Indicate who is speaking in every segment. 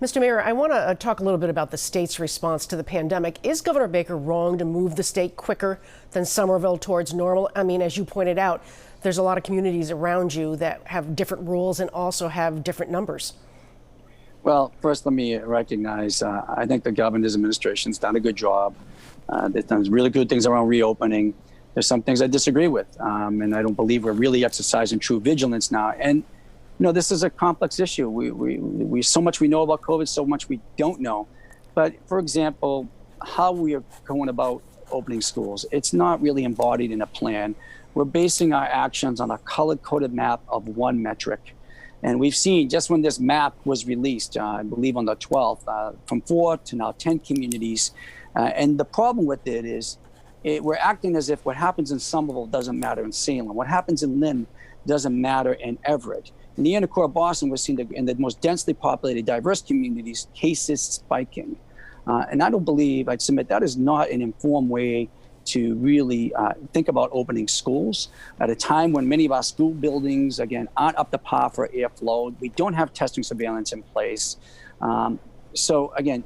Speaker 1: Mr. Mayor, I want to talk a little bit about the state's response to the pandemic. Is Governor Baker wrong to move the state quicker than Somerville towards normal? I mean, as you pointed out, there's a lot of communities around you that have different rules and also have different numbers.
Speaker 2: Well, first, let me recognize, I think the governor's administration's done a good job. They've done really good things around reopening. There's some things I disagree with, and I don't believe we're really exercising true vigilance now. And you know, this is a complex issue. We so much we know about COVID, so much we don't know. But for example, how we are going about opening schools, it's not really embodied in a plan. We're basing our actions on a color-coded map of one metric. And we've seen just when this map was released, I believe on the 12th, from 4 to now 10 communities. And the problem with it is we're acting as if what happens in Somerville doesn't matter in Salem. What happens in Lynn doesn't matter in Everett. In the inner core of Boston, we're seeing in the most densely populated, diverse communities, cases spiking. And I don't believe, I'd submit, that is not an informed way to really think about opening schools at a time when many of our school buildings, again, aren't up to par for airflow. We don't have testing surveillance in place. So again,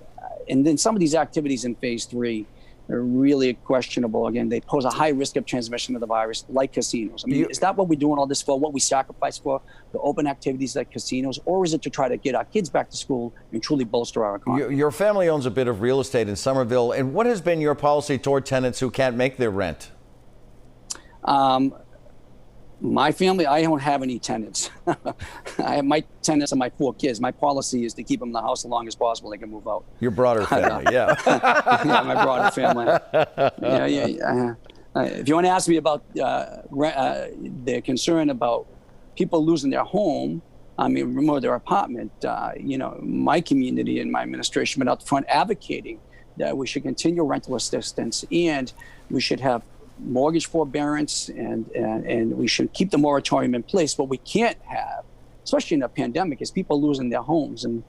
Speaker 2: and then some of these activities in phase 3 are really questionable. Again, they pose a high risk of transmission of the virus, like casinos. I mean, is that what we're doing all this for? What we sacrifice for? To open activities like casinos? Or is it to try to get our kids back to school and truly bolster our economy?
Speaker 3: Your family owns a bit of real estate in Somerville. And what has been your policy toward tenants who can't make their rent?
Speaker 2: My family, I don't have any tenants. I have my tenants and my 4 kids. My policy is to keep them in the house as long as possible. They can move out.
Speaker 3: Your broader family, yeah.
Speaker 2: Yeah, my broader family. If you want to ask me about their concern about people losing their home, I mean, remove their apartment, you know, my community and my administration been out front advocating that we should continue rental assistance and we should have mortgage forbearance and we should keep the moratorium in place. What we can't have, especially in a pandemic, is people losing their homes and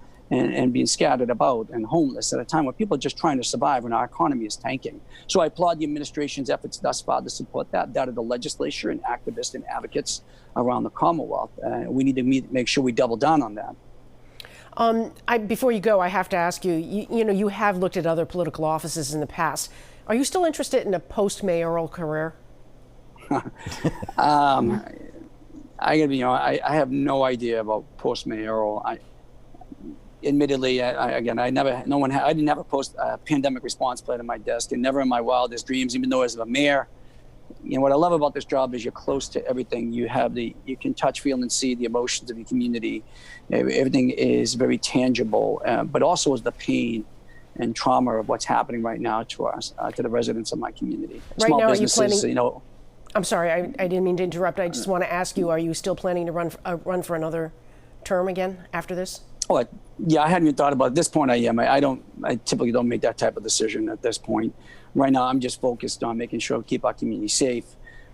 Speaker 2: being scattered about and homeless at a time when people are just trying to survive when our economy is tanking. So I applaud the administration's efforts thus far to support that of the legislature and activists and advocates around the Commonwealth. We need to make sure we double down on that.
Speaker 1: Before you go, I have to ask you, you know, you have looked at other political offices in the past. Are you still interested in a post-mayoral career?
Speaker 2: I have no idea about post-mayoral. Admittedly, I didn't have a post-pandemic response plan on my desk, and never in my wildest dreams, even though as a mayor, you know, what I love about this job is you're close to everything. You can touch, feel, and see the emotions of your community. Everything is very tangible, but also is the pain and trauma of what's happening right now to us, to the residents of my community.
Speaker 1: Right
Speaker 2: Small
Speaker 1: now,
Speaker 2: businesses,
Speaker 1: are you planning,
Speaker 2: you know.
Speaker 1: I'm sorry, I didn't mean to interrupt. I just want to ask you, are you still planning to run for another term again after this?
Speaker 2: Oh, yeah, I hadn't even thought about it. At this point, I am. I typically don't make that type of decision at this point. Right now, I'm just focused on making sure we keep our community safe.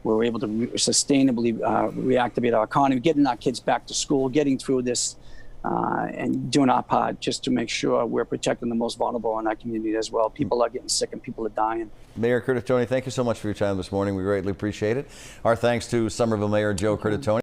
Speaker 2: We're able to sustainably reactivate our economy, getting our kids back to school, getting through this, and doing our part just to make sure we're protecting the most vulnerable in our community as well. People are getting sick and people are dying.
Speaker 3: Mayor Curtatone, thank you so much for your time this morning. We greatly appreciate it. Our thanks to Somerville Mayor Joe Curtatone.